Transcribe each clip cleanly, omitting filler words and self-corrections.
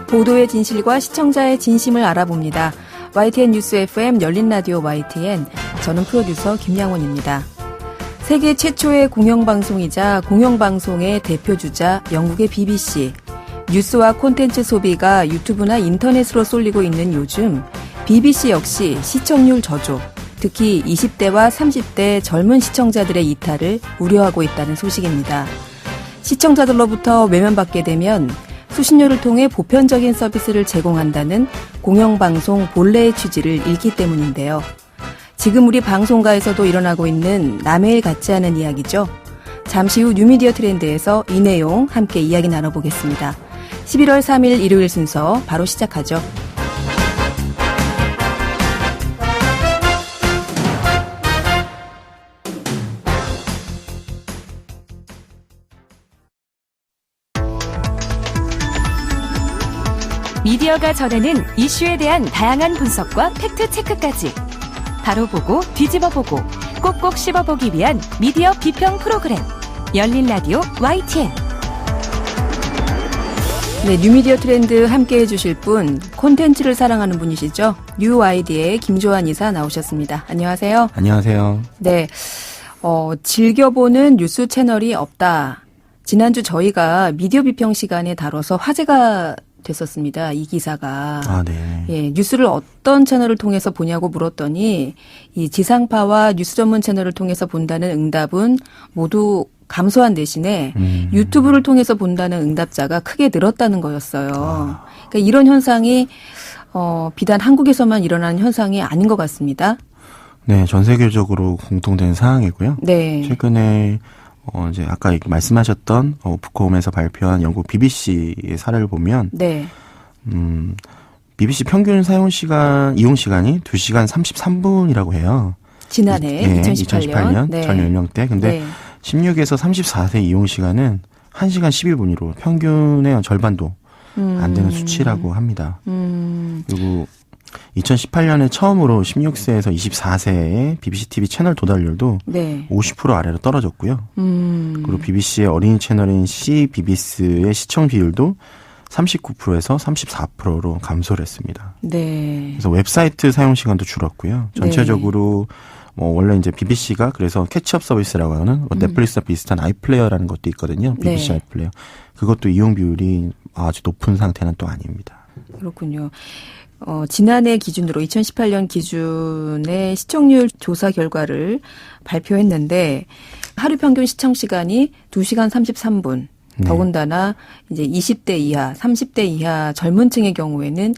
보도의 진실과 시청자의 진심을 알아봅니다. YTN 뉴스 FM 열린 라디오 YTN, 저는 프로듀서 김양원입니다. 세계 최초의 공영방송이자 공영방송의 대표주자 영국의 BBC. 뉴스와 콘텐츠 소비가 유튜브나 인터넷으로 쏠리고 있는 요즘 BBC 역시 시청률 저조, 특히 20대와 30대 젊은 시청자들의 이탈을 우려하고 있다는 소식입니다. 시청자들로부터 외면받게 되면 수신료를 통해 보편적인 서비스를 제공한다는 공영방송 본래의 취지를 잃기 때문인데요. 지금 우리 방송가에서도 일어나고 있는 남의 일 같지 않은 이야기죠. 잠시 후 뉴미디어 트렌드에서 이 내용 함께 이야기 나눠보겠습니다. 11월 3일 일요일 순서 바로 시작하죠. 미디어가 전하는 이슈에 대한 다양한 분석과 팩트체크까지 바로 보고 뒤집어 보고 꼭꼭 씹어보기 위한 미디어 비평 프로그램 열린 라디오 YTN. 네, 뉴미디어 트렌드 함께해 주실 분, 콘텐츠를 사랑하는 분이시죠. 뉴아이디의 김조한 이사 나오셨습니다. 안녕하세요. 안녕하세요. 네, 즐겨보는 뉴스 채널이 없다. 지난주 저희가 미디어 비평 시간에 다뤄서 화제가 됐었습니다. 이 기사가. 아, 네. 예, 뉴스를 어떤 채널을 통해서 보냐고 물었더니 이 지상파와 뉴스 전문 채널을 통해서 본다는 응답은 모두 감소한 대신에 유튜브를 통해서 본다는 응답자가 크게 늘었다는 거였어요. 그러니까 이런 현상이 비단 한국에서만 일어나는 현상이 아닌 것 같습니다. 네, 전 세계적으로 공통된 상황이고요. 네. 최근에 이제 아까 말씀하셨던 오프콤에서 발표한 영국 BBC의 사례를 보면 네. BBC 평균 이용 시간이 2시간 33분이라고 해요. 지난해 2018년 네. 전 연령대. 근데 네. 16에서 34세 이용 시간은 1시간 11분으로 평균의 절반도 안 되는 수치라고 합니다. 그리고 2018년에 처음으로 16세에서 24세의 BBC TV 채널 도달률도 네. 50% 아래로 떨어졌고요. 그리고 BBC의 어린이 채널인 CBBS의 시청 비율도 39%에서 34%로 감소를 했습니다. 네. 그래서 웹사이트 사용 시간도 줄었고요. 전체적으로 원래 이제 BBC가 그래서 캐치업 서비스라고 하는 넷플릭스와 비슷한 아이플레이어라는 것도 있거든요. BBC 네. 아이플레이어. 그것도 이용 비율이 아주 높은 상태는 또 아닙니다. 그렇군요. 지난해 기준으로 2018년 기준의 시청률 조사 결과를 발표했는데 하루 평균 시청 시간이 2시간 33분. 네. 더군다나 이제 20대 이하, 30대 이하 젊은 층의 경우에는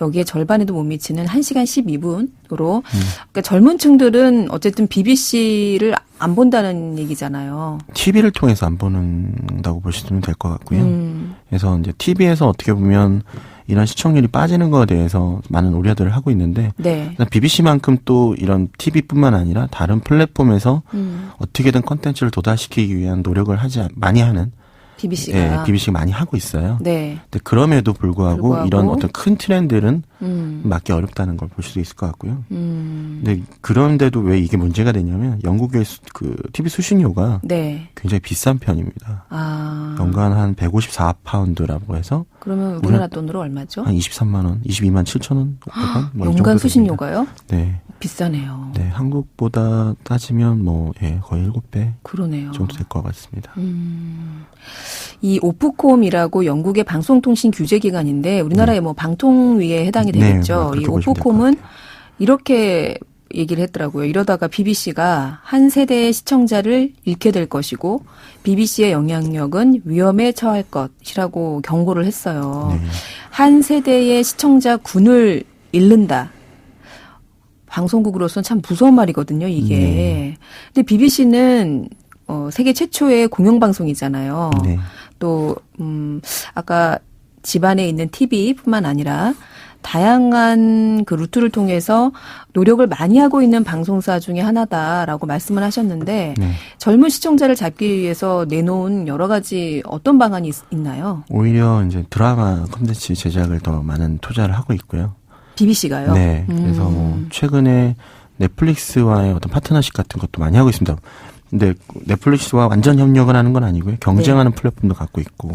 여기에 절반에도 못 미치는 1시간 12분으로 그러니까 젊은 층들은 어쨌든 BBC를 안 본다는 얘기잖아요. TV를 통해서 안 보는다고 보시면 될 것 같고요. 그래서 이제 TV에서 어떻게 보면 이런 시청률이 빠지는 거에 대해서 많은 우려들을 하고 있는데 네. BBC만큼 또 이런 TV뿐만 아니라 다른 플랫폼에서 어떻게든 콘텐츠를 도달시키기 위한 노력을 많이 하는 BBC가. 예, BBC가 많이 하고 있어요. 네. 근데 그럼에도 불구하고 이런 어떤 큰 트렌드는 막기 어렵다는 걸 볼 수도 있을 것 같고요. 근데 그런데도 왜 이게 문제가 되냐면 영국의 그 TV 수신료가 네. 굉장히 비싼 편입니다. 아. 연간 한 154파운드라고 해서 그러면 우리나라 돈으로 얼마죠? 한 23만 원, 22만 7천 원, 500원 뭐 연간 수신료가요? 네. 비싸네요. 네, 한국보다 따지면 거의 7배 그러네요. 정도 될 것 같습니다. 이 오프콤이라고 영국의 방송통신 규제기관인데 우리나라의 뭐 방통위에 해당이 되겠죠. 네, 이 오프콤은 이렇게 얘기를 했더라고요. 이러다가 BBC가 한 세대의 시청자를 잃게 될 것이고 BBC의 영향력은 위험에 처할 것이라고 경고를 했어요. 네. 한 세대의 시청자 군을 잃는다. 방송국으로서는 참 무서운 말이거든요, 이게. 네. 근데 BBC는 세계 최초의 공영방송이잖아요. 네. 또 아까 집안에 있는 TV뿐만 아니라 다양한 그 루트를 통해서 노력을 많이 하고 있는 방송사 중에 하나다라고 말씀을 하셨는데 네. 젊은 시청자를 잡기 위해서 내놓은 여러 가지 어떤 방안이 있나요? 오히려 이제 드라마 콘텐츠 제작을 더 많은 투자를 하고 있고요. BBC가요? 네. 그래서 최근에 넷플릭스와의 어떤 파트너십 같은 것도 많이 하고 있습니다. 근데 넷플릭스와 완전 협력을 하는 건 아니고요. 경쟁하는 플랫폼도 갖고 있고.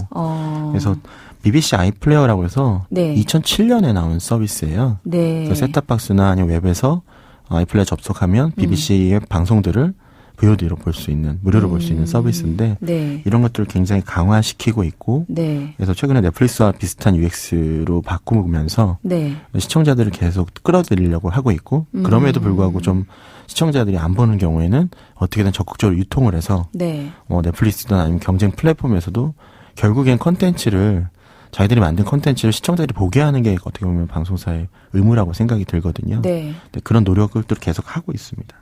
그래서 BBC 아이플레이어라고 해서 네. 2007년에 나온 서비스예요. 네. 그래서 셋탑박스나 아니면 웹에서 아이플레이어 접속하면 BBC의 방송들을 VOD로 볼 수 있는, 무료로 볼 수 있는 서비스인데 네. 이런 것들을 굉장히 강화시키고 있고 네. 그래서 최근에 넷플릭스와 비슷한 UX로 바꾸면서 네. 시청자들을 계속 끌어들이려고 하고 있고 그럼에도 불구하고 좀 시청자들이 안 보는 경우에는 어떻게든 적극적으로 유통을 해서 네. 넷플릭스든 아니면 경쟁 플랫폼에서도 결국엔 컨텐츠를 자기들이 만든 컨텐츠를 시청자들이 보게 하는 게 어떻게 보면 방송사의 의무라고 생각이 들거든요. 네. 그런 노력을 또 계속 하고 있습니다.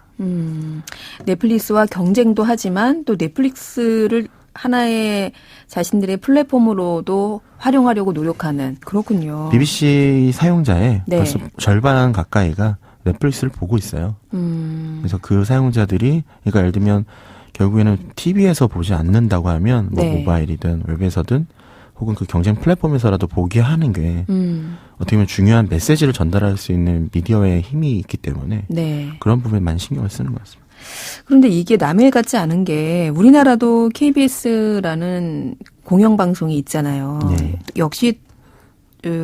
넷플릭스와 경쟁도 하지만 또 넷플릭스를 하나의 자신들의 플랫폼으로도 활용하려고 노력하는 그렇군요. BBC 사용자의 네. 벌써 절반 가까이가 넷플릭스를 보고 있어요. 그래서 그 사용자들이 그러니까 예를 들면 결국에는 TV에서 보지 않는다고 하면 뭐 네. 모바일이든 웹에서든 혹은 그 경쟁 플랫폼에서라도 보게 하는 게 어떻게 보면 중요한 메시지를 전달할 수 있는 미디어의 힘이 있기 때문에 네. 그런 부분에 많이 신경을 쓰는 것 같습니다. 그런데 이게 남의 일 같지 않은 게 우리나라도 KBS라는 공영방송이 있잖아요. 네. 역시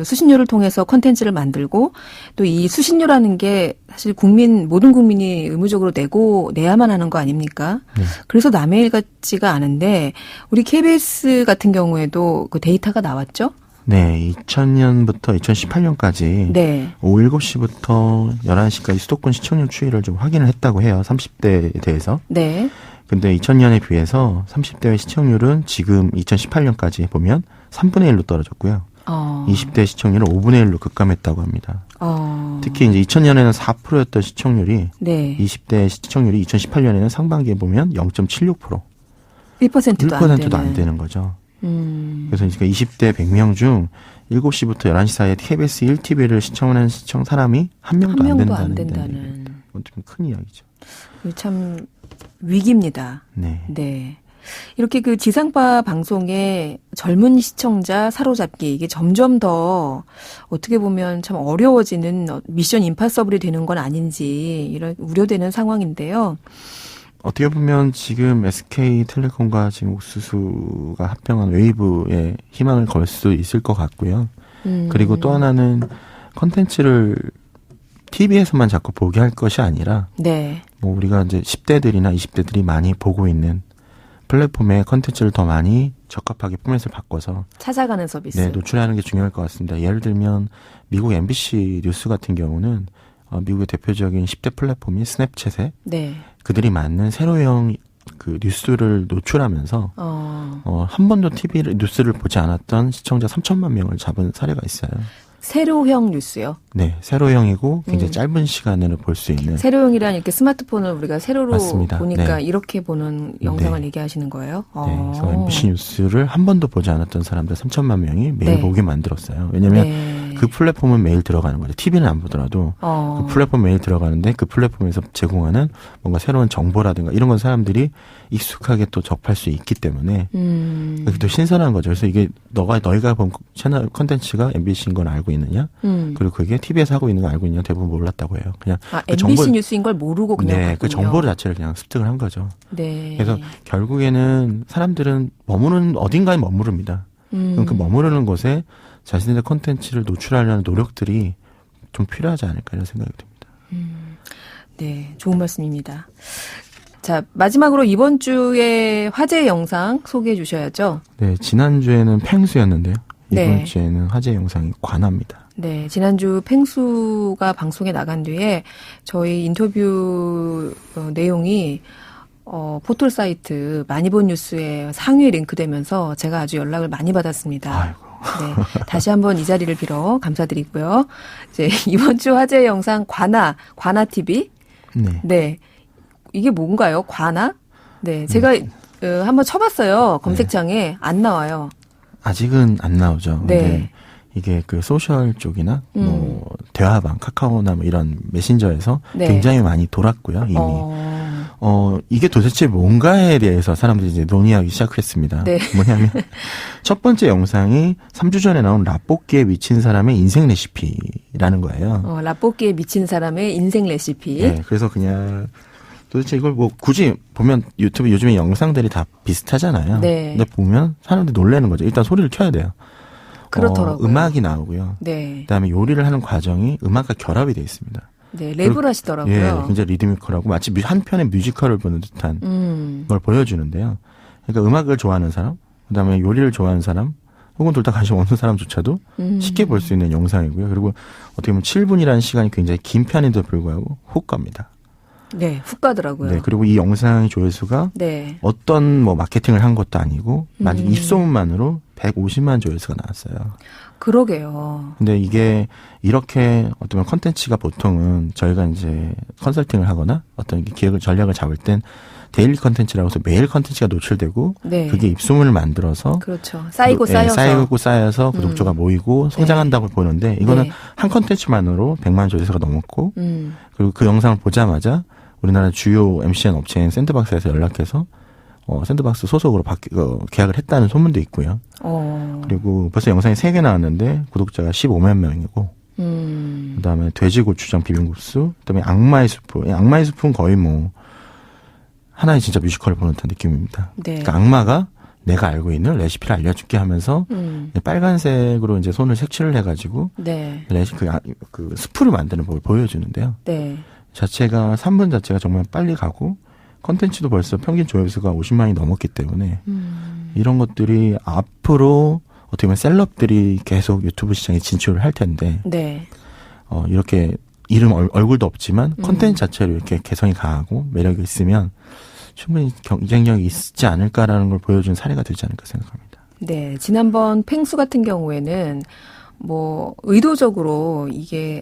수신료를 통해서 콘텐츠를 만들고 또 이 수신료라는 게 사실 모든 국민이 의무적으로 내야만 하는 거 아닙니까? 네. 그래서 남의 일 같지가 않은데 우리 KBS 같은 경우에도 그 데이터가 나왔죠? 네, 2000년부터 2018년까지 네. 오후 7시부터 11시까지 수도권 시청률 추이를 좀 확인을 했다고 해요. 30대에 대해서. 네. 근데 2000년에 비해서 30대의 시청률은 지금 2018년까지 보면 3분의 1로 떨어졌고요. 20대 시청률은 5분의 1로 급감했다고 합니다. 특히 이제 2000년에는 4%였던 시청률이 네. 20대 시청률이 2018년에는 상반기에 보면 0.76%. 1%도 안 되는 거죠. 그래서 이제 20대 100명 중 7시부터 11시 사이에 KBS 1TV를 시청하는 사람이 한 명도 안 된다는. 좀 큰 이야기죠. 참 위기입니다. 네. 네. 이렇게 그 지상파 방송의 젊은 시청자 사로잡기 이게 점점 더 어떻게 보면 참 어려워지는 미션 임파서블이 되는 건 아닌지 이런 우려되는 상황인데요. 어떻게 보면 지금 SK텔레콤과 지금 옥수수가 합병한 웨이브에 희망을 걸 수 있을 것 같고요. 그리고 또 하나는 컨텐츠를 TV에서만 자꾸 보게 할 것이 아니라 네. 뭐 우리가 이제 10대들이나 20대들이 많이 보고 있는 플랫폼의 컨텐츠를 더 많이 적합하게 포맷을 바꿔서 찾아가는 서비스. 네, 노출하는 게 중요할 것 같습니다. 예를 들면 미국 MBC 뉴스 같은 경우는 미국의 대표적인 10대 플랫폼인 스냅챗에 네. 그들이 만든 세로형 그 뉴스를 노출하면서 한 번도 뉴스를 보지 않았던 시청자 3천만 명을 잡은 사례가 있어요. 세로형 뉴스요? 네, 세로형이고 굉장히 짧은 시간으로 볼 수 있는. 세로형이란 이렇게 스마트폰을 우리가 세로로 맞습니다. 보니까 네. 이렇게 보는 영상을 네. 얘기하시는 거예요? 네, 그래서 MBC 뉴스를 한 번도 보지 않았던 사람들 3천만 명이 매일 네. 보게 만들었어요. 왜냐하면 네. 그 플랫폼은 매일 들어가는 거죠. TV는 안 보더라도 그 플랫폼 매일 들어가는데 그 플랫폼에서 제공하는 뭔가 새로운 정보라든가 이런 건 사람들이 익숙하게 또 접할 수 있기 때문에 그게 또 신선한 거죠. 그래서 이게 너희가 본 채널 컨텐츠가 MBC인 건 알고 있느냐? 그리고 그게 TV에서 하고 있는 거 알고 있느냐? 대부분 몰랐다고 해요. 그냥 그 MBC 뉴스인 걸 모르고 그냥 네, 봤군요. 그 정보 자체를 그냥 습득을 한 거죠. 네. 그래서 결국에는 사람들은 어딘가에 머무릅니다. 그럼 그 머무르는 곳에 자신들의 컨텐츠를 노출하려는 노력들이 좀 필요하지 않을까 이런 생각이 듭니다. 네, 좋은 말씀입니다. 자, 마지막으로 이번 주에 화제 영상 소개해 주셔야죠. 네, 지난주에는 팽수였는데요. 이번 네. 주에는 화제 영상이 관아입니다. 네, 지난주 팽수가 방송에 나간 뒤에 저희 인터뷰 내용이 포털 사이트 많이 본 뉴스에 상위에 링크되면서 제가 아주 연락을 많이 받았습니다. 아이고. 네, 다시 한번 이 자리를 빌어 감사드리고요. 이제 이번 주 화제 영상 관아 TV. 네. 네, 이게 뭔가요? 관아? 네, 제가 한번 쳐봤어요. 검색창에 안 나와요. 아직은 안 나오죠. 네. 근데 이게 그 소셜 쪽이나 뭐 대화방, 카카오나 뭐 이런 메신저에서 네. 굉장히 많이 돌았고요. 이미. 이게 도대체 뭔가에 대해서 사람들이 이제 논의하기 시작했습니다. 네. 뭐냐면 첫 번째 영상이 3주 전에 나온 라볶이에 미친 사람의 인생 레시피라는 거예요. 라볶이에 미친 사람의 인생 레시피. 네, 그래서 그냥 도대체 이걸 뭐 굳이 보면 유튜브 요즘에 영상들이 다 비슷하잖아요. 네. 근데 보면 사람들이 놀라는 거죠. 일단 소리를 켜야 돼요. 그렇더라고요. 음악이 나오고요. 네. 그다음에 요리를 하는 과정이 음악과 결합이 되어 있습니다. 네, 랩을 하시더라고요. 예, 굉장히 리드미컬하고 마치 한 편의 뮤지컬을 보는 듯한 걸 보여주는데요. 그러니까 음악을 좋아하는 사람, 그다음에 요리를 좋아하는 사람, 혹은 둘 다 관심 없는 사람조차도 쉽게 볼 수 있는 영상이고요. 그리고 어떻게 보면 7분이라는 시간이 굉장히 긴 편인데도 불구하고 훅 갑니다. 네, 훅 가더라고요. 네, 그리고 이 영상의 조회수가 네. 어떤 뭐 마케팅을 한 것도 아니고 만약 입소문만으로 150만 조회수가 나왔어요. 그러게요. 근데 이게 이렇게 어떤 컨텐츠가 보통은 저희가 이제 컨설팅을 하거나 어떤 기획을 전략을 잡을 땐 데일리 컨텐츠라고 해서 매일 컨텐츠가 노출되고 네. 그게 입소문을 만들어서 그렇죠. 쌓이고 예, 쌓여서. 쌓여서 구독자가 모이고 성장한다고 보는데 이거는 네. 한 컨텐츠만으로 100만 조회수가 넘었고 음. 그리고 그 영상을 보자마자 우리나라 주요 MCN 업체인 샌드박스에서 연락해서 샌드박스 소속으로 계약을 했다는 소문도 있고요. 그리고 벌써 영상이 3개 나왔는데 구독자가 15만 명이고 그다음에 돼지고추장 비빔국수, 그다음에 악마의 수프. 악마의 수프는 거의 뭐 하나의 진짜 뮤지컬을 보는 듯한 느낌입니다. 네. 그러니까 악마가 내가 알고 있는 레시피를 알려줄게 하면서 빨간색으로 이제 손을 색칠을 해가지고 네. 그 스프를 만드는 법을 보여주는데요. 네. 자체가 3분 자체가 정말 빨리 가고 컨텐츠도 벌써 평균 조회수가 50만이 넘었기 때문에 이런 것들이 앞으로 어떻게 보면 셀럽들이 계속 유튜브 시장에 진출을 할 텐데 네. 이렇게 이름 얼굴도 없지만 컨텐츠 자체로 이렇게 개성이 강하고 매력이 있으면 충분히 경쟁력이 있지 않을까라는 걸 보여준 사례가 되지 않을까 생각합니다. 네. 지난번 펭수 같은 경우에는 뭐 의도적으로 이게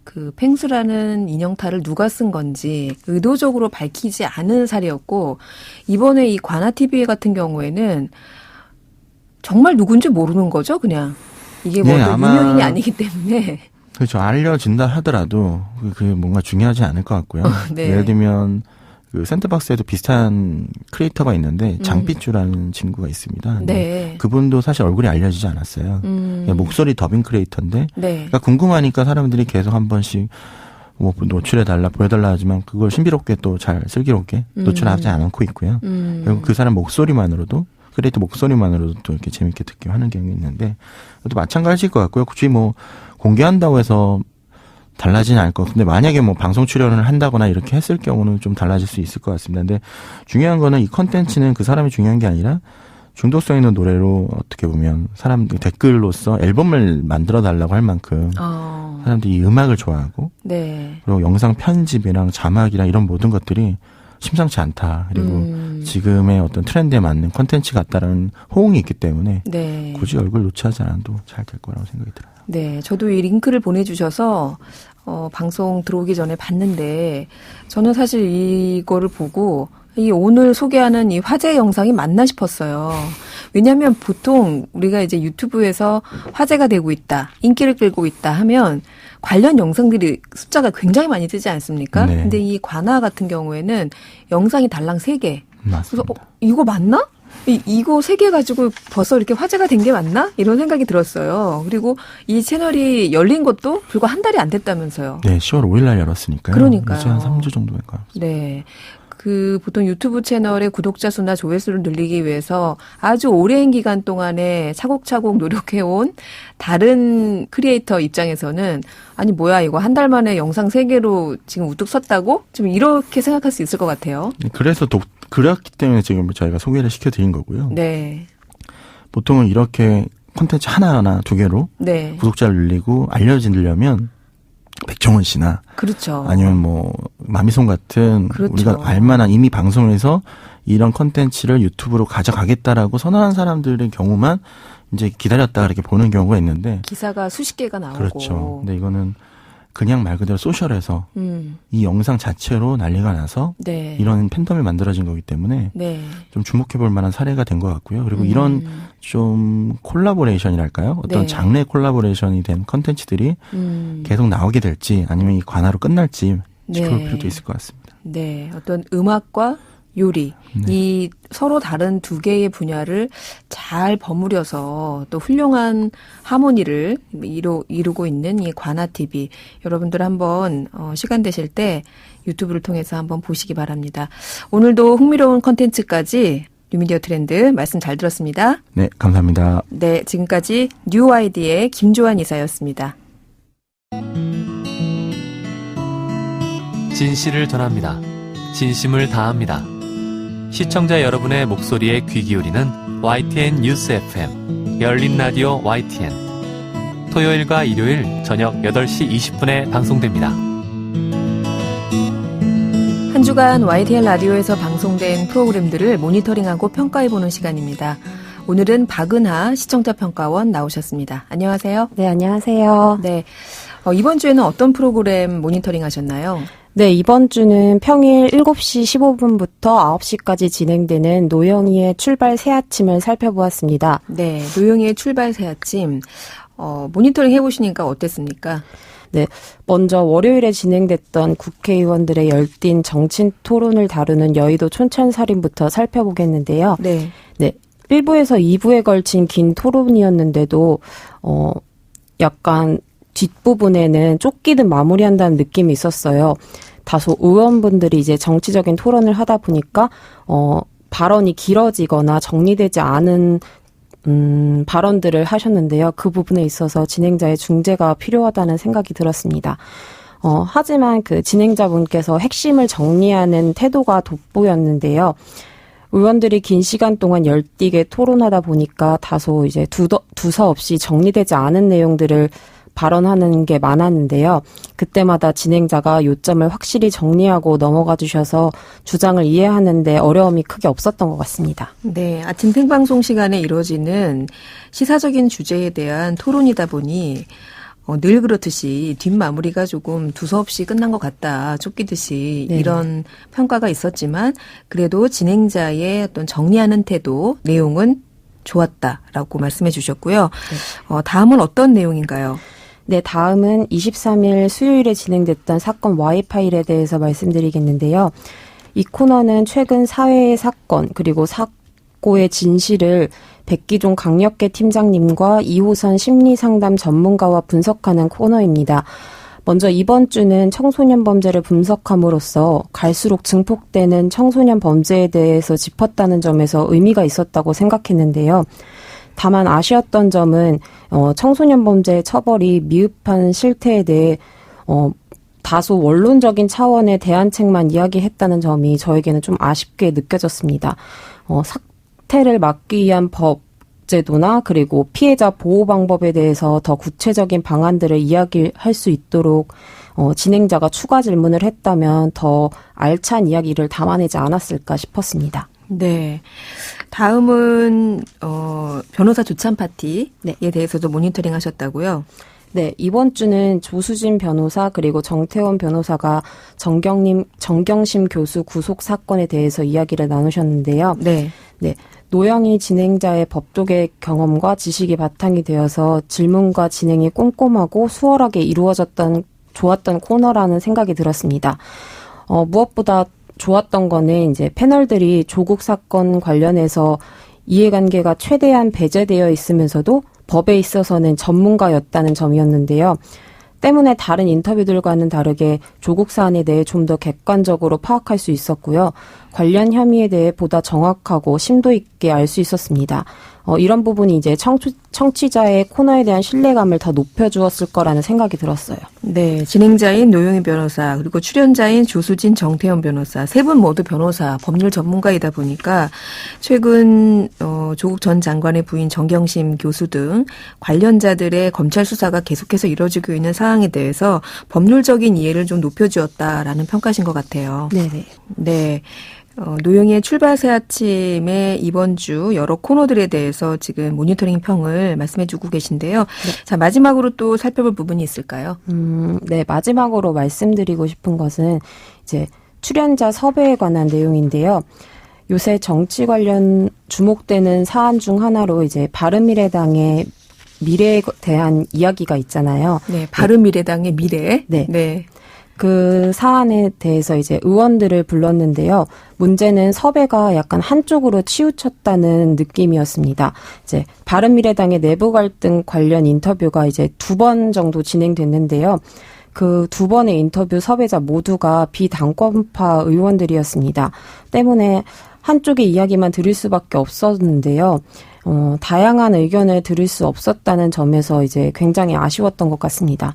그 펭수라는 인형탈을 누가 쓴 건지 의도적으로 밝히지 않은 사례였고, 이번에 이 관아TV 같은 경우에는 정말 누군지 모르는 거죠, 그냥. 이게 뭐 네, 유명인이 아니기 때문에. 그렇죠. 알려진다 하더라도 그게 뭔가 중요하지 않을 것 같고요. 네. 예를 들면 그 샌드박스에도 비슷한 크리에이터가 있는데 장삐쭈라는 친구가 있습니다. 네. 그분도 사실 얼굴이 알려지지 않았어요. 그냥 목소리 더빙 크리에이터인데 네. 그러니까 궁금하니까 사람들이 계속 한 번씩 뭐 노출해달라 보여달라 하지만 그걸 신비롭게 또 잘 슬기롭게 노출하지 않고 있고요. 그리고 그 사람 목소리만으로도 크리에이터 목소리만으로도 또 이렇게 재밌게 듣게 하는 경우가 있는데 또 마찬가지일 것 같고요. 굳이 뭐 공개한다고 해서 달라지는 않을 것 같은데 만약에 뭐 방송 출연을 한다거나 이렇게 했을 경우는 좀 달라질 수 있을 것 같습니다. 근데 중요한 거는 이 컨텐츠는 그 사람이 중요한 게 아니라 중독성 있는 노래로 어떻게 보면 사람들 댓글로서 앨범을 만들어 달라고 할 만큼 사람들이 이 음악을 좋아하고 네. 그리고 영상 편집이랑 자막이랑 이런 모든 것들이 심상치 않다. 그리고 지금의 어떤 트렌드에 맞는 컨텐츠 같다라는 호응이 있기 때문에 네. 굳이 얼굴 노출하지 않아도 잘 될 거라고 생각이 들어요. 네, 저도 이 링크를 보내주셔서 방송 들어오기 전에 봤는데 저는 사실 이거를 보고 이 오늘 소개하는 이 화제 영상이 맞나 싶었어요. 왜냐하면 보통 우리가 이제 유튜브에서 화제가 되고 있다, 인기를 끌고 있다 하면 관련 영상들이 숫자가 굉장히 많이 뜨지 않습니까? 네. 근데 이 관아 같은 경우에는 영상이 달랑 3개. 맞습니다. 그래서 이거 맞나? 이거 3개 가지고 벌써 이렇게 화제가 된 게 맞나? 이런 생각이 들었어요. 그리고 이 채널이 열린 것도 불과 한 달이 안 됐다면서요. 네, 10월 5일 날 열었으니까요. 그러니까요. 이제 한 3주 정도 된 거예요. 네. 그 보통 유튜브 채널의 구독자 수나 조회수를 늘리기 위해서 아주 오랜 기간 동안에 차곡차곡 노력해온 다른 크리에이터 입장에서는 아니 뭐야 이거 한 달 만에 영상 3개로 지금 우뚝 섰다고? 좀 이렇게 생각할 수 있을 것 같아요. 그래서 그렇기 때문에 지금 저희가 소개를 시켜드린 거고요. 네. 보통은 이렇게 콘텐츠 하나하나 2개로 네. 구독자를 늘리고 알려지려면 백종원 씨나 그렇죠. 아니면 뭐 마미손 같은 그렇죠. 우리가 알만한 이미 방송에서 이런 콘텐츠를 유튜브로 가져가겠다라고 선언한 사람들의 경우만 이제 기다렸다가 이렇게 보는 경우가 있는데 기사가 수십 개가 나오고. 그렇죠. 근데 이거는 그냥 말 그대로 소셜에서 이 영상 자체로 난리가 나서 네. 이런 팬덤이 만들어진 거기 때문에 네. 좀 주목해 볼 만한 사례가 된 것 같고요. 그리고 이런 좀 콜라보레이션이랄까요? 어떤 네. 장르 콜라보레이션이 된 컨텐츠들이 계속 나오게 될지 아니면 이 관화로 끝날지 지켜볼 네. 필요도 있을 것 같습니다. 네. 어떤 음악과 요리, 이 서로 다른 2개의 분야를 잘 버무려서 또 훌륭한 하모니를 이루고 있는 이 관아TV. 여러분들 한번 시간 되실 때 유튜브를 통해서 한번 보시기 바랍니다. 오늘도 흥미로운 컨텐츠까지 뉴미디어 트렌드 말씀 잘 들었습니다. 네, 감사합니다. 네, 지금까지 뉴아이디의 김조한 이사였습니다. 진실을 전합니다. 진심을 다합니다. 시청자 여러분의 목소리에 귀 기울이는 YTN 뉴스 FM 열린 라디오 YTN 토요일과 일요일 저녁 8시 20분에 방송됩니다. 한 주간 YTN 라디오에서 방송된 프로그램들을 모니터링하고 평가해보는 시간입니다. 오늘은 박은하 시청자평가원 나오셨습니다. 안녕하세요. 네, 안녕하세요. 네, 이번 주에는 어떤 프로그램 모니터링 하셨나요? 네, 이번 주는 평일 7시 15분부터 9시까지 진행되는 노영희의 출발 새아침을 살펴보았습니다. 네, 노영희의 출발 새아침. 모니터링 해보시니까 어땠습니까? 네, 먼저 월요일에 진행됐던 국회의원들의 열띤 정치 토론을 다루는 여의도 촌철살인부터 살펴보겠는데요. 네. 네, 1부에서 2부에 걸친 긴 토론이었는데도 약간 뒷부분에는 쫓기듯 마무리한다는 느낌이 있었어요. 다소 의원분들이 이제 정치적인 토론을 하다 보니까 발언이 길어지거나 정리되지 않은 발언들을 하셨는데요. 그 부분에 있어서 진행자의 중재가 필요하다는 생각이 들었습니다. 하지만 그 진행자분께서 핵심을 정리하는 태도가 돋보였는데요. 의원들이 긴 시간 동안 열띠게 토론하다 보니까 다소 이제 두서없이 정리되지 않은 내용들을 발언하는 게 많았는데요. 그때마다 진행자가 요점을 확실히 정리하고 넘어가 주셔서 주장을 이해하는데 어려움이 크게 없었던 것 같습니다. 네, 아침 생방송 시간에 이루어지는 시사적인 주제에 대한 토론이다 보니 늘 그렇듯이 뒷마무리가 조금 두서없이 끝난 것 같다, 쫓기듯이 네. 이런 평가가 있었지만 그래도 진행자의 어떤 정리하는 태도, 내용은 좋았다라고 말씀해 주셨고요. 네. 다음은 어떤 내용인가요? 네, 다음은 23일 수요일에 진행됐던 사건 Y파일에 대해서 말씀드리겠는데요. 이 코너는 최근 사회의 사건 그리고 사고의 진실을 백기종 강력계 팀장님과 2호선 심리상담 전문가와 분석하는 코너입니다. 먼저 이번 주는 청소년 범죄를 분석함으로써 갈수록 증폭되는 청소년 범죄에 대해서 짚었다는 점에서 의미가 있었다고 생각했는데요. 다만 아쉬웠던 점은 청소년 범죄의 처벌이 미흡한 실태에 대해 다소 원론적인 차원의 대안책만 이야기했다는 점이 저에게는 좀 아쉽게 느껴졌습니다. 사태를 막기 위한 법 제도나 그리고 피해자 보호 방법에 대해서 더 구체적인 방안들을 이야기할 수 있도록 진행자가 추가 질문을 했다면 더 알찬 이야기를 담아내지 않았을까 싶었습니다. 네. 다음은 변호사 조찬 파티에 네. 대해서도 모니터링 하셨다고요? 네, 이번 주는 조수진 변호사 그리고 정태원 변호사가 정경심 교수 구속 사건에 대해서 이야기를 나누셨는데요. 네. 네, 노영희 진행자의 법조계 경험과 지식이 바탕이 되어서 질문과 진행이 꼼꼼하고 수월하게 이루어졌던 좋았던 코너라는 생각이 들었습니다. 무엇보다 좋았던 거는 이제 패널들이 조국 사건 관련해서 이해관계가 최대한 배제되어 있으면서도 법에 있어서는 전문가였다는 점이었는데요. 때문에 다른 인터뷰들과는 다르게 조국 사안에 대해 좀 더 객관적으로 파악할 수 있었고요. 관련 혐의에 대해 보다 정확하고 심도 있게 알 수 있었습니다. 이런 부분이 이제 청취자의 코너에 대한 신뢰감을 더 높여주었을 거라는 생각이 들었어요. 네, 진행자인 노영희 변호사 그리고 출연자인 조수진 정태원 변호사 세 분 모두 변호사, 법률 전문가이다 보니까 최근 조국 전 장관의 부인 정경심 교수 등 관련자들의 검찰 수사가 계속해서 이루어지고 있는 상황에 대해서 법률적인 이해를 좀 높여주었다라는 평가신 것 같아요. 네네. 네. 노영희의 출발 새 아침의 이번 주 여러 코너들에 대해서 지금 모니터링 평을 말씀해주고 계신데요. 네. 자, 마지막으로 또 살펴볼 부분이 있을까요? 네, 마지막으로 말씀드리고 싶은 것은 이제 출연자 섭외에 관한 내용인데요. 요새 정치 관련 주목되는 사안 중 하나로 이제 바른미래당의 미래에 대한 이야기가 있잖아요. 네, 바른미래당의 미래. 네. 네. 그 사안에 대해서 이제 의원들을 불렀는데요. 문제는 섭외가 약간 한쪽으로 치우쳤다는 느낌이었습니다. 이제 바른미래당의 내부 갈등 관련 인터뷰가 이제 2번 정도 진행됐는데요. 그 두 번의 인터뷰 섭외자 모두가 비당권파 의원들이었습니다. 때문에 한쪽의 이야기만 들을 수밖에 없었는데요. 다양한 의견을 들을 수 없었다는 점에서 이제 굉장히 아쉬웠던 것 같습니다.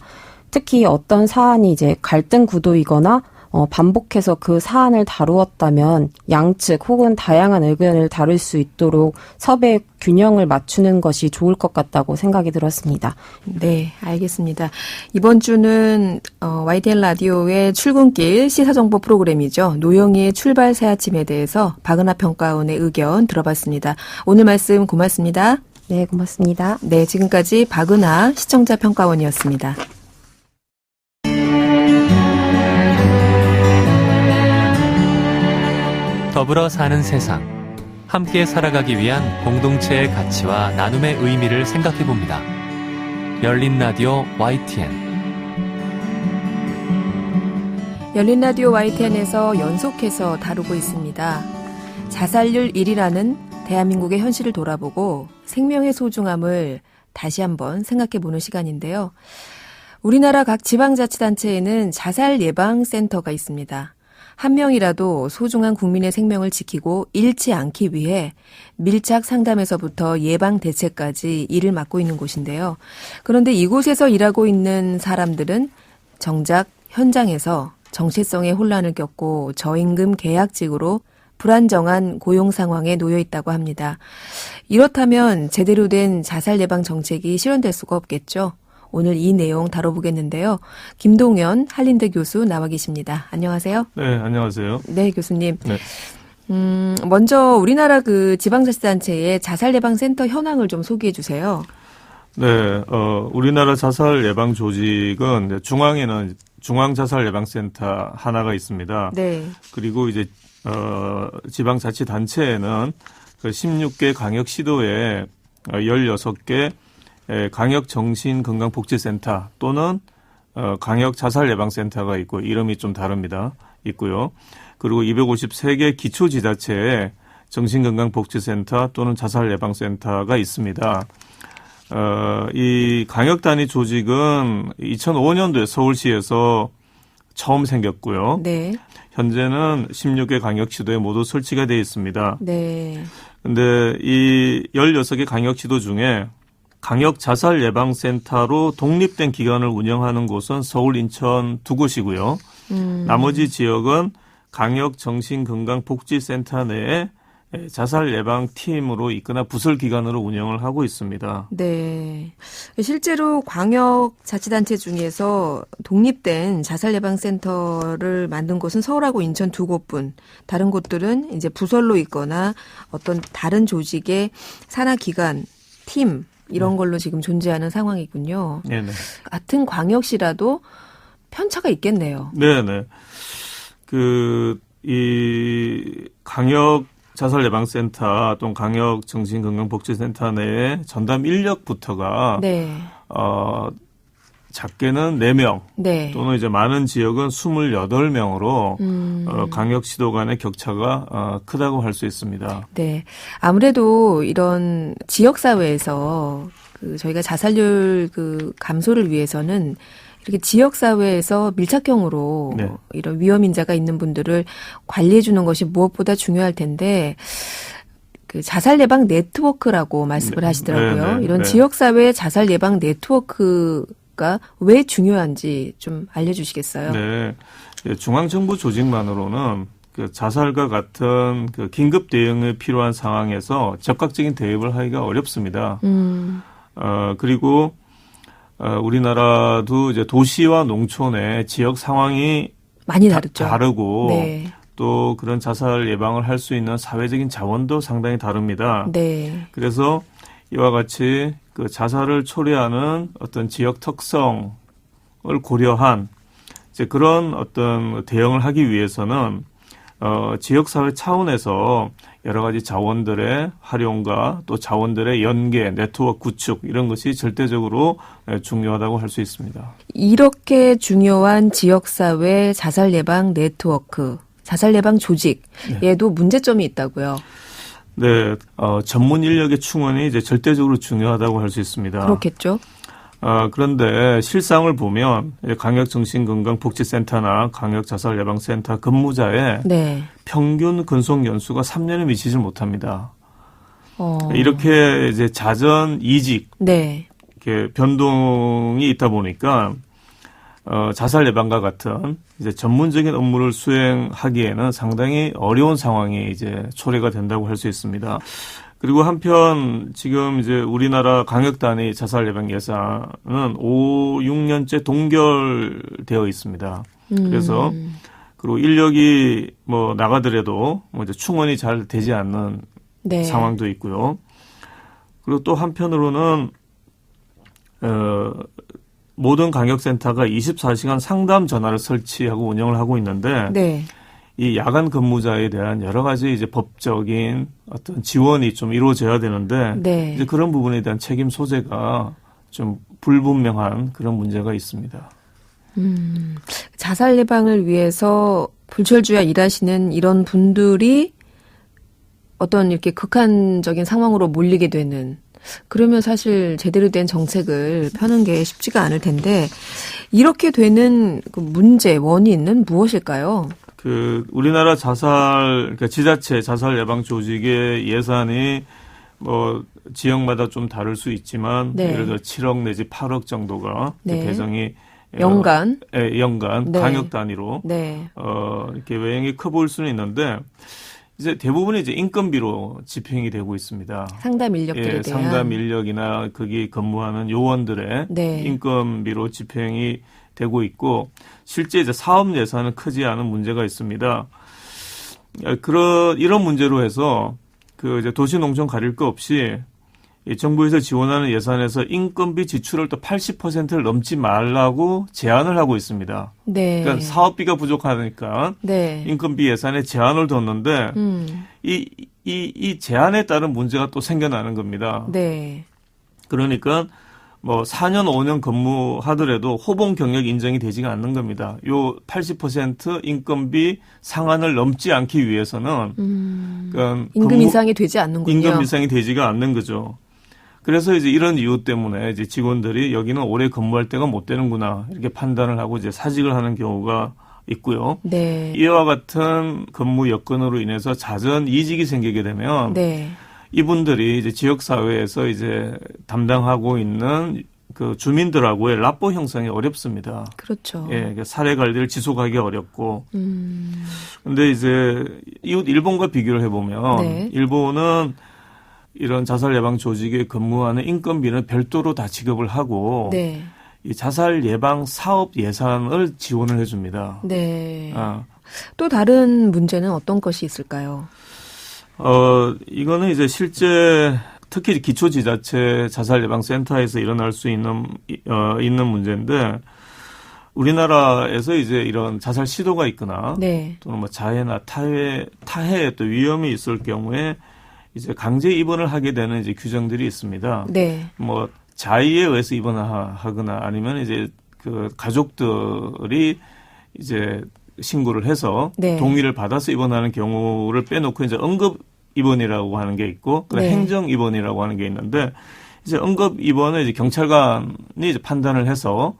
특히 어떤 사안이 이제 갈등 구도이거나 반복해서 그 사안을 다루었다면 양측 혹은 다양한 의견을 다룰 수 있도록 섭외 균형을 맞추는 것이 좋을 것 같다고 생각이 들었습니다. 네, 알겠습니다. 이번 주는 YTN 라디오의 출근길 시사정보 프로그램이죠. 노영희의 출발 새아침에 대해서 박은하 평가원의 의견 들어봤습니다. 오늘 말씀 고맙습니다. 네, 고맙습니다. 네, 지금까지 박은하 시청자 평가원이었습니다. 더불어 사는 세상, 함께 살아가기 위한 공동체의 가치와 나눔의 의미를 생각해봅니다. 열린 라디오 YTN. 열린 라디오 YTN에서 연속해서 다루고 있습니다. 자살률 1위라는 대한민국의 현실을 돌아보고 생명의 소중함을 다시 한번 생각해보는 시간인데요. 우리나라 각 지방자치단체에는 자살 예방센터가 있습니다. 한 명이라도 소중한 국민의 생명을 지키고 잃지 않기 위해 밀착 상담에서부터 예방 대책까지 일을 맡고 있는 곳인데요. 그런데 이곳에서 일하고 있는 사람들은 정작 현장에서 정체성의 혼란을 겪고 저임금 계약직으로 불안정한 고용 상황에 놓여 있다고 합니다. 이렇다면 제대로 된 자살 예방 정책이 실현될 수가 없겠죠. 오늘 이 내용 다뤄보겠는데요. 김동연 한림대 교수 나와 계십니다. 안녕하세요. 네, 안녕하세요. 네, 교수님. 네. 먼저 우리나라 그 지방자치단체의 자살 예방 센터 현황을 좀 소개해 주세요. 네, 우리나라 자살 예방 조직은 중앙에는 중앙자살예방센터 하나가 있습니다. 네. 그리고 이제 지방자치단체에는 그 16개 광역시도에 16개 광역정신건강복지센터 또는 광역자살예방센터가 있고 이름이 좀 다릅니다. 있고요. 그리고 253개 기초지자체에 정신건강복지센터 또는 자살예방센터가 있습니다. 이 광역단위 조직은 2005년도에 서울시에서 처음 생겼고요. 네. 현재는 16개 광역시도에 모두 설치가 되어 있습니다. 네. 근데 이 16개 광역시도 중에 광역자살예방센터로 독립된 기관을 운영하는 곳은 서울, 인천 두 곳이고요. 나머지 지역은 광역정신건강복지센터 내에 자살예방팀으로 있거나 부설기관으로 운영을 하고 있습니다. 네. 실제로 광역자치단체 중에서 독립된 자살예방센터를 만든 곳은 서울하고 인천 두 곳뿐, 다른 곳들은 이제 부설로 있거나 어떤 다른 조직의 산하기관, 팀, 이런 걸로 지금 존재하는 상황이군요. 네네. 같은 광역시라도 편차가 있겠네요. 네네. 이 광역 자살예방센터 또는 광역정신건강복지센터 내에 전담 인력부터가 네. 작게는 4명 네. 또는 이제 많은 지역은 28명으로 광역시도 간의 격차가 크다고 할 수 있습니다. 네. 아무래도 이런 지역사회에서 저희가 자살률 감소를 위해서는 이렇게 지역사회에서 밀착형으로 네. 이런 위험인자가 있는 분들을 관리해 주는 것이 무엇보다 중요할 텐데, 자살 예방 네트워크라고 말씀을 하시더라고요. 네. 이런 지역사회의 자살 예방 네트워크가 왜 중요한지 좀 알려주시겠어요? 네. 중앙정부 조직만으로는 자살과 같은 긴급 대응이 필요한 상황에서 적극적인 대응을 하기가 어렵습니다. 그리고 우리나라도 이제 도시와 농촌의 지역 상황이 많이 다르죠. 다르고 네. 또 그런 자살 예방을 할 수 있는 사회적인 자원도 상당히 다릅니다. 네. 그래서 이와 같이 자살을 초래하는 어떤 지역 특성을 고려한 이제 그런 어떤 대응을 하기 위해서는 지역사회 차원에서 여러 가지 자원들의 활용과 또 자원들의 연계, 네트워크 구축 이런 것이 절대적으로 중요하다고 할 수 있습니다. 이렇게 중요한 지역사회 자살 예방 네트워크, 자살 예방 조직에도 문제점이 있다고요. 네, 전문 인력의 충원이 이제 절대적으로 중요하다고 할 수 있습니다. 그렇겠죠. 그런데 실상을 보면 강역정신건강복지센터나 강역자살예방센터 근무자의 네. 평균 근속 연수가 3년에 미치질 못합니다. 이렇게 이제 자전 이직 네. 이렇게 변동이 있다 보니까 자살 예방과 같은 이제 전문적인 업무를 수행하기에는 상당히 어려운 상황이 이제 초래가 된다고 할 수 있습니다. 그리고 한편 지금 이제 우리나라 강력단위 자살 예방 예산은 6년째 동결되어 있습니다. 그래서 그리고 인력이 뭐 나가더라도 뭐 이제 충원이 잘 되지 않는 네. 상황도 있고요. 그리고 또 한편으로는 모든 강역센터가 24시간 상담 전화를 설치하고 운영을 하고 있는데 네. 이 야간 근무자에 대한 여러 가지 이제 법적인 어떤 지원이 좀 이루어져야 되는데 네. 이제 그런 부분에 대한 책임 소재가 좀 불분명한 그런 문제가 있습니다. 자살 예방을 위해서 불철주야 일하시는 이런 분들이 어떤 이렇게 극한적인 상황으로 몰리게 되는, 그러면 사실 제대로 된 정책을 펴는 게 쉽지가 않을 텐데, 이렇게 되는 그 문제, 원인은 무엇일까요? 우리나라 그러니까 지자체 자살 예방 조직의 예산이 뭐 지역마다 좀 다를 수 있지만 네. 예를 들어 7억 내지 8억 정도가 네. 배정이 연간? 연간 네. 강역 단위로 네. 이렇게 외형이 커 보일 수는 있는데 이제 대부분이 이제 인건비로 집행이 되고 있습니다. 상담 인력들에 대한. 상담 인력이나 거기 근무하는 요원들의 네. 인건비로 집행이 되고 있고 실제 이제 사업 예산은 크지 않은 문제가 있습니다. 이런 문제로 해서 이제 도시 농촌 가릴 거 없이 이 정부에서 지원하는 예산에서 인건비 지출을 또 80%를 넘지 말라고 제한을 하고 있습니다. 네. 그러니까 사업비가 부족하니까 네. 인건비 예산에 제한을 뒀는데 이 제한에 따른 문제가 또 생겨나는 겁니다. 네. 그러니까 뭐 4년, 5년 근무하더라도 호봉 경력 인정이 되지가 않는 겁니다. 요 80% 인건비 상한을 넘지 않기 위해서는 그러니까 임금 이상이 되지 않는군요. 임금 이상이 되지가 않는 거죠. 그래서 이제 이런 이유 때문에 이제 직원들이 여기는 오래 근무할 때가 못 되는구나 이렇게 판단을 하고 이제 사직을 하는 경우가 있고요. 네. 이와 같은 근무 여건으로 인해서 자전 이직이 생기게 되면 네. 이분들이 이제 지역 사회에서 이제 담당하고 있는 그 주민들하고의 라포 형성이 어렵습니다. 그렇죠. 예, 사례 관리를 지속하기 어렵고. 근데 이제 이웃 일본과 비교를 해보면 네. 일본은 이런 자살 예방 조직에 근무하는 인건비는 별도로 다 지급을 하고 네. 이 자살 예방 사업 예산을 지원을 해줍니다. 네. 또 다른 문제는 어떤 것이 있을까요? 이거는 이제 실제 특히 기초지자체 자살예방센터에서 일어날 수 있는 문제인데 우리나라에서 이제 이런 자살 시도가 있거나 네. 또는 뭐 자해나 타해에 또 위험이 있을 경우에 이제 강제 입원을 하게 되는 이제 규정들이 있습니다. 네. 뭐 자의에 의해서 입원하거나 아니면 이제 그 가족들이 이제 신고를 해서 네. 동의를 받아서 입원하는 경우를 빼놓고 이제 응급 입원이라고 하는 게 있고 네. 행정 입원이라고 하는 게 있는데 이제 응급 입원은 이제 경찰관이 이제 판단을 해서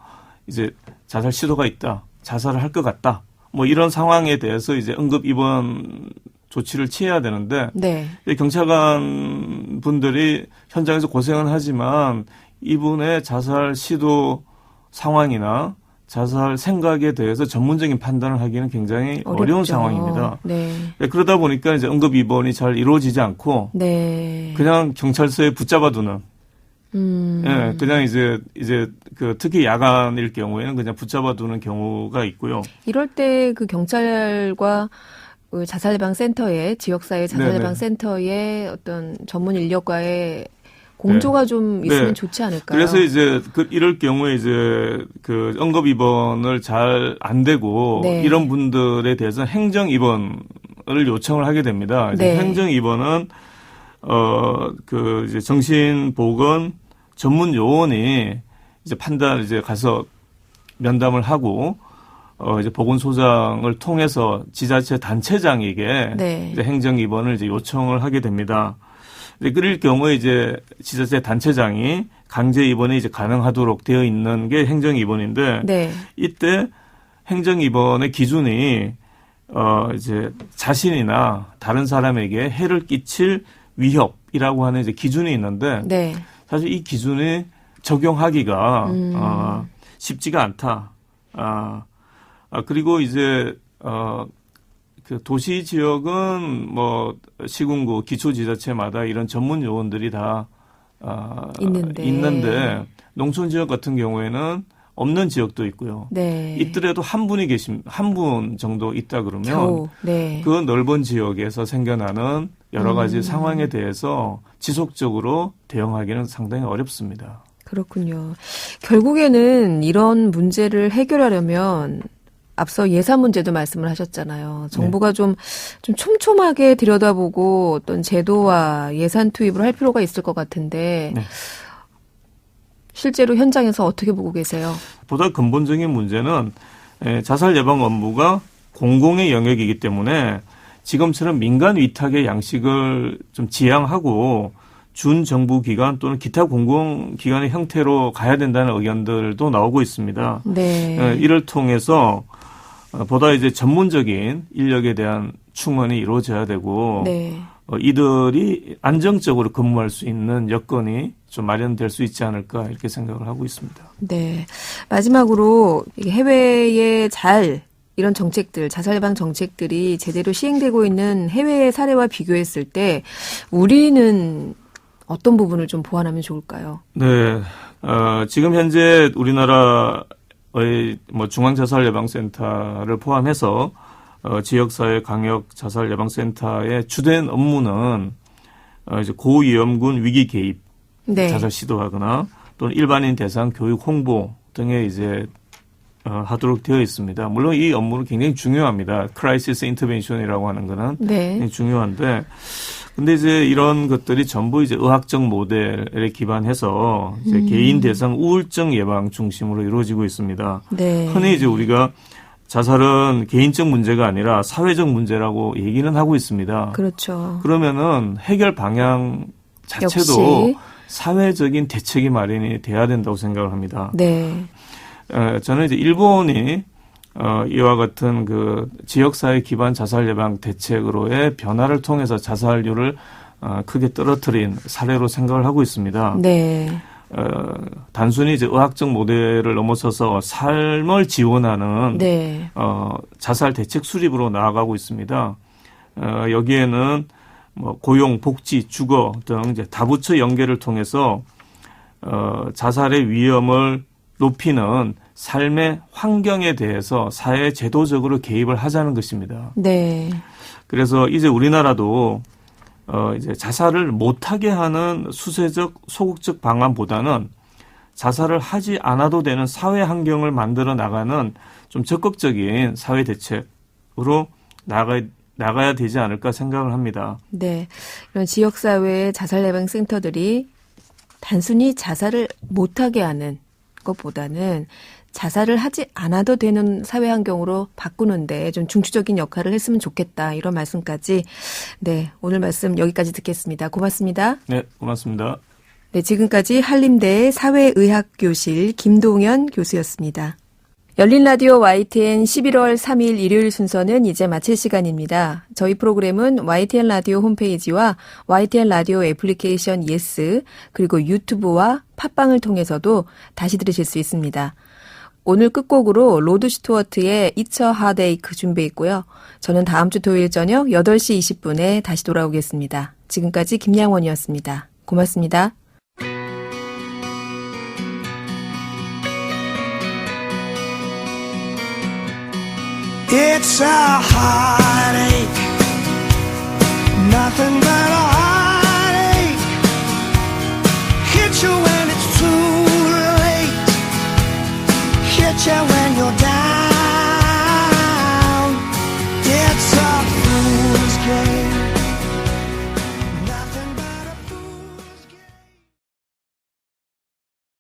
이제 자살 시도가 있다, 자살을 할 것 같다, 뭐 이런 상황에 대해서 이제 응급 입원 조치를 취해야 되는데 네. 경찰관 분들이 현장에서 고생은 하지만 이분의 자살 시도 상황이나 자살 생각에 대해서 전문적인 판단을 하기는 굉장히 어려운 어렵죠. 상황입니다. 네. 그러다 보니까 이제 응급 입원이 잘 이루어지지 않고 네. 그냥 경찰서에 붙잡아두는, 예, 그냥 이제 그 특히 야간일 경우에는 그냥 붙잡아두는 경우가 있고요. 이럴 때 그 경찰과 그 자살예방센터의 지역사회 자살예방센터의 어떤 전문 인력과의 공조가 좀 있으면 좋지 않을까요? 그래서 이제 이럴 경우에 이제 그 응급 입원을 잘 안 되고 네. 이런 분들에 대해서 행정 입원을 요청을 하게 됩니다. 이제 네. 행정 입원은 그 이제 정신보건 전문 요원이 이제 이제 가서 면담을 하고 이제 보건소장을 통해서 지자체 단체장에게 네. 이제 행정 입원을 이제 요청을 하게 됩니다. 그럴 경우에 이제 지자체 단체장이 강제 입원이 이제 가능하도록 되어 있는 게 행정 입원인데 네. 이때 행정 입원의 기준이 이제 자신이나 다른 사람에게 해를 끼칠 위협이라고 하는 이제 기준이 있는데 네. 사실 이 기준이 적용하기가 쉽지가 않다. 그리고 이제 그 도시 지역은 뭐 시군구 기초지자체마다 이런 전문 요원들이 다 있는데 농촌 지역 같은 경우에는 없는 지역도 있고요. 네. 있더라도 한 분 정도 있다 그러면 겨우. 네. 그 넓은 지역에서 생겨나는 여러 가지 상황에 대해서 지속적으로 대응하기는 상당히 어렵습니다. 그렇군요. 결국에는 이런 문제를 해결하려면 앞서 예산 문제도 말씀을 하셨잖아요. 정부가 좀 촘촘하게 들여다보고 어떤 제도와 예산 투입을 할 필요가 있을 것 같은데 네. 실제로 현장에서 어떻게 보고 계세요? 보다 근본적인 문제는 자살 예방 업무가 공공의 영역이기 때문에 지금처럼 민간 위탁의 양식을 좀 지향하고 준정부 기관 또는 기타 공공기관의 형태로 가야 된다는 의견들도 나오고 있습니다. 네. 이를 통해서 보다 이제 전문적인 인력에 대한 충원이 이루어져야 되고 네. 이들이 안정적으로 근무할 수 있는 여건이 좀 마련될 수 있지 않을까 이렇게 생각을 하고 있습니다. 네. 마지막으로 해외에 이런 정책들, 자살 예방 정책들이 제대로 시행되고 있는 해외의 사례와 비교했을 때 우리는 어떤 부분을 좀 보완하면 좋을까요? 네. 지금 현재 우리나라의 중앙자살예방센터를 포함해서 지역사회 강력 자살 예방센터의 주된 업무는 이제 고위험군 위기 개입, 네. 자살 시도하거나 또는 일반인 대상 교육 홍보 등에 이제 하도록 되어 있습니다. 물론 이 업무는 굉장히 중요합니다. 크라이시스 인터벤션이라고 하는 거는 네. 굉장히 중요한데, 근데 이제 이런 것들이 전부 이제 의학적 모델에 기반해서 이제 개인 대상 우울증 예방 중심으로 이루어지고 있습니다. 네. 흔히 이제 우리가 자살은 개인적 문제가 아니라 사회적 문제라고 얘기는 하고 있습니다. 그렇죠. 그러면은 해결 방향 자체도 역시. 사회적인 대책이 마련이 돼야 된다고 생각을 합니다. 네. 저는 이제 일본이 이와 같은 그 지역사회 기반 자살 예방 대책으로의 변화를 통해서 자살률을 크게 떨어뜨린 사례로 생각을 하고 있습니다. 네. 단순히 이제 의학적 모델을 넘어서서 삶을 지원하는 네. 자살 대책 수립으로 나아가고 있습니다. 여기에는 뭐 고용, 복지, 주거 등 이제 다부처 연계를 통해서 자살의 위험을 높이는 삶의 환경에 대해서 사회 제도적으로 개입을 하자는 것입니다. 네. 그래서 이제 우리나라도 이제 자살을 못하게 하는 수세적, 소극적 방안보다는 자살을 하지 않아도 되는 사회 환경을 만들어 나가는 좀 적극적인 사회 대책으로 나가야 되지 않을까 생각을 합니다. 네. 이런 지역사회의 자살 예방 센터들이 단순히 자살을 못하게 하는 것보다는 자살을 하지 않아도 되는 사회 환경으로 바꾸는데 좀 중추적인 역할을 했으면 좋겠다. 이런 말씀까지. 네. 오늘 말씀 여기까지 듣겠습니다. 고맙습니다. 네, 고맙습니다. 네. 지금까지 한림대 사회의학교실 김동현 교수였습니다. 열린 라디오 YTN 11월 3일 일요일 순서는 이제 마칠 시간입니다. 저희 프로그램은 YTN 라디오 홈페이지와 YTN 라디오 애플리케이션 예스 그리고 유튜브와 팟빵을 통해서도 다시 들으실 수 있습니다. 오늘 끝곡으로 로드 스튜어트의 It's a Heartache 준비했고요. 저는 다음 주 토요일 저녁 8시 20분에 다시 돌아오겠습니다. 지금까지 김양원이었습니다. 고맙습니다. It's a heartache, nothing but